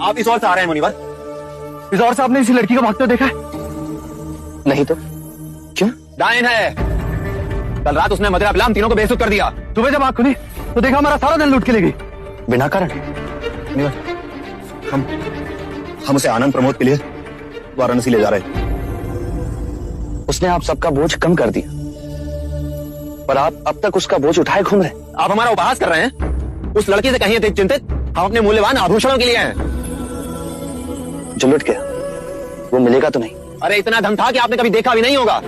आप इस ओर से आ रहे हैं मुनिवर? इस ओर से आपने इसी लड़की को भागते हुए देखा है? नहीं तो क्यों? डायन है। कल रात उसने मदिरा पिला हम तीनों को बेइज्जत कर दिया। सुबह जब आँख खुली तो देखा हमारा सारा दिन लूट के ले गई बिना कारण। मुनिवर, हम उसे आनंद प्रमोद के लिए वाराणसी ले जा रहे हैं। उसने आप सबका बोझ कम कर दिया, पर आप अब तक उसका बोझ उठाए घूम रहे। आप हमारा उपहास कर रहे हैं? उस लड़की से कहीं अधिक चिंतित हम अपने मूल्यवान आभूषणों के लिए हैं। जो लुट गया वो मिलेगा तो नहीं। अरे इतना धन था कि आपने कभी देखा भी नहीं होगा।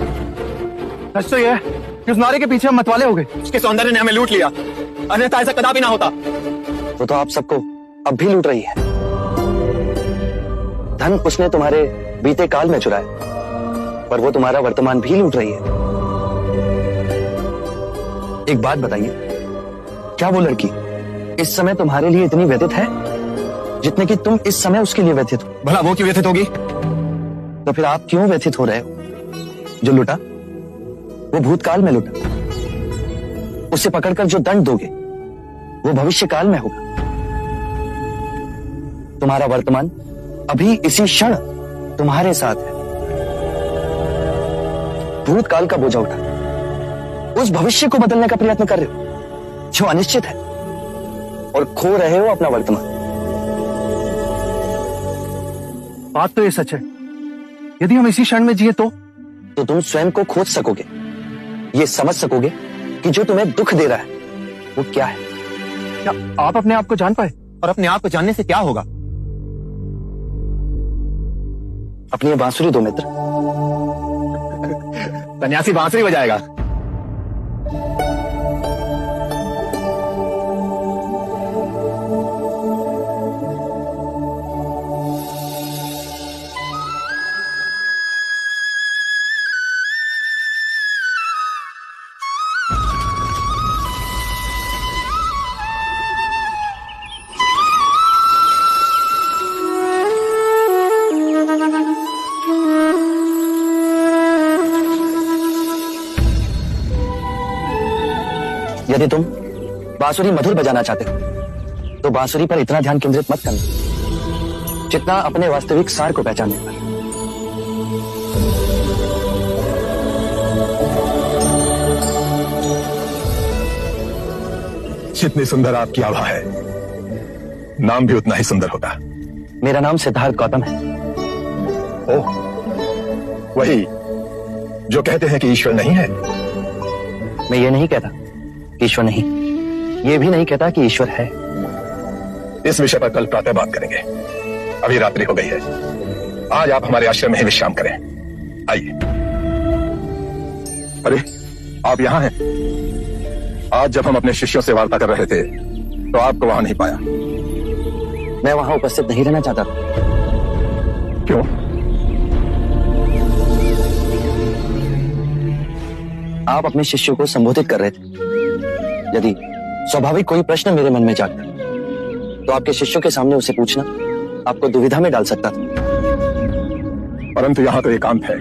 सच तो यह है कि उस नारे के पीछे हम मतवाले हो गए। उसके सौंदर्य ने हमें लूट लिया, अन्यथा ऐसा कदापि ना होता। वो तो आप सबको अब भी लूट रही है। धन उसने तुम्हारे बीते काल में चुराया, पर वो तुम्हारा वर्तमान भी लूट रही है। एक बात बताइए, क्या वो लड़की इस समय तुम्हारे लिए इतनी व्यथित है जितने कि तुम इस समय उसके लिए व्यथित हो? भला वो क्यों व्यथित होगी? तो फिर आप क्यों व्यथित हो रहे हो? जो लुटा वो भूतकाल में लुटा, उसे पकड़कर जो दंड दोगे वो भविष्य काल में होगा। तुम्हारा वर्तमान अभी इसी क्षण तुम्हारे साथ है। भूतकाल का बोझा उठा उस भविष्य को बदलने का प्रयत्न कर रहे हो जो अनिश्चित है, और खो रहे हो अपना वर्तमान। बात तो ये सच है, यदि हम इसी क्षण में जिए तो तुम स्वयं को खोज सकोगे, ये समझ सकोगे कि जो तुम्हें दुख दे रहा है वो क्या है। क्या आप अपने आप को जान पाए? और अपने आप को जानने से क्या होगा? अपनी ये बांसुरी दो मित्र। सन्यासी बांसुरी बजाएगा। यदि तुम बांसुरी मधुर बजाना चाहते हो तो बांसुरी पर इतना ध्यान केंद्रित मत करना जितना अपने वास्तविक सार को पहचानने पर। जितनी सुंदर आपकी आभा है, नाम भी उतना ही सुंदर होगा। मेरा नाम सिद्धार्थ गौतम है। ओह, वही जो कहते हैं कि ईश्वर नहीं है। मैं ये नहीं कहता कि ईश्वर नहीं, ये भी नहीं कहता कि ईश्वर है। इस विषय पर कल प्रातः बात करेंगे। अभी रात्रि हो गई है, आज आप हमारे आश्रम में ही विश्राम करें। आइए। अरे, आप यहाँ हैं? आज जब हम अपने शिष्यों से वार्ता कर रहे थे तो आपको वहां नहीं पाया। मैं वहां उपस्थित नहीं रहना चाहता था। क्यों? आप अपने शिष्यों को संबोधित कर रहे थे। यदि स्वाभाविक कोई प्रश्न मेरे मन में जागता तो आपके शिष्यों के सामने उसे पूछना आपको दुविधा में डाल सकता था। परंतु यहाँ तो एकांत है,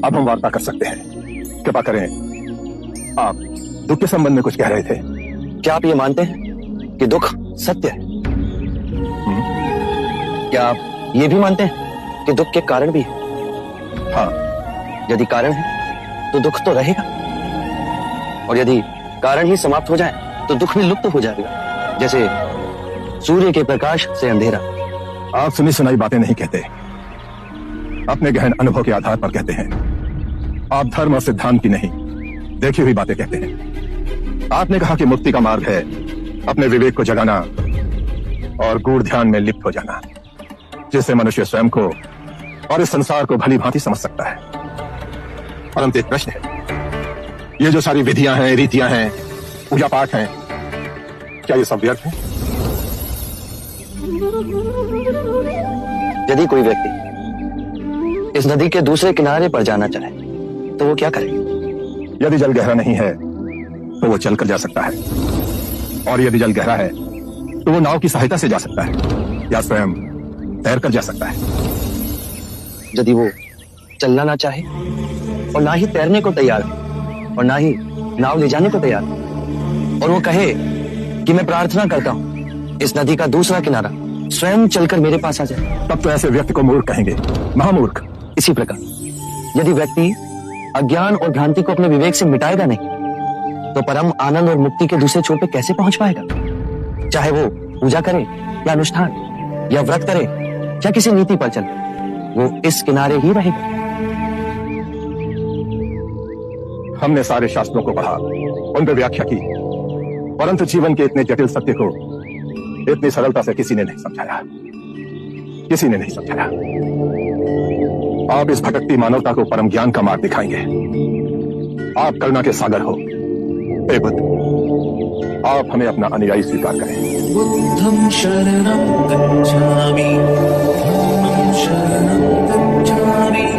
अब हम वार्ता कर सकते हैं। कृपा करें, आप दुख के संबंध में कुछ कह रहे थे। क्या आप ये मानते हैं कि दुख सत्य है? क्या आप ये भी मानते हैं कि दुख के कारण भी है? हाँ। यदि कारण है तो दुख तो रहेगा, और यदि कारण ही समाप्त हो जाए तो दुख भी लुप्त हो जाएगा, जैसे सूर्य के प्रकाश से अंधेरा। आप सुनी सुनाई बातें नहीं कहते, अपने गहन अनुभव के आधार पर कहते हैं। आप धर्म और सिद्धांत की नहीं, देखी हुई बातें कहते हैं। आपने कहा कि मुक्ति का मार्ग है अपने विवेक को जगाना और गूढ़ ध्यान में लिप्त हो जाना, जिससे मनुष्य स्वयं को और इस संसार को भली भांति समझ सकता है। परंतु एक प्रश्न है, ये जो सारी विधियां हैं, रीतियां हैं, पूजा पाठ हैं, क्या ये सब व्यर्थ है? यदि कोई व्यक्ति इस नदी के दूसरे किनारे पर जाना चाहे तो वो क्या करे? यदि जल गहरा नहीं है तो वो चलकर जा सकता है, और यदि जल गहरा है तो वो नाव की सहायता से जा सकता है या स्वयं तैरकर जा सकता है। यदि वो चलना ना चाहे और ना ही तैरने को तैयार और ना ही नाव ले जाने को तैयार, और वो कहे कि मैं प्रार्थना करता हूं इस नदी का दूसरा किनारा स्वयं चलकर मेरे पास आ जाए। तब तो ऐसे व्यक्ति को मूर्ख कहेंगे, महामूर्ख। इसी प्रकार यदि व्यक्ति अज्ञान और भ्रांति को अपने विवेक से मिटाएगा नहीं तो परम आनंद और मुक्ति के दूसरे छोर पे कैसे पहुंच पाएगा? चाहे वो पूजा करे या अनुष्ठान या व्रत करे या किसी नीति पर चले, वो इस किनारे ही रहेगा। हमने सारे शास्त्रों को पढ़ा, उन पर व्याख्या की, परंतु जीवन के इतने जटिल सत्य को इतनी सरलता से किसी ने नहीं समझाया, किसी ने नहीं समझाया। आप इस भटकती मानवता को परम ज्ञान का मार्ग दिखाएंगे। आप करुणा के सागर हो। हे बुद्ध, आप हमें अपना अनुयायी स्वीकार करें। बुद्धं शरणं गच्छामि, धम्मं शरणं गच्छामि।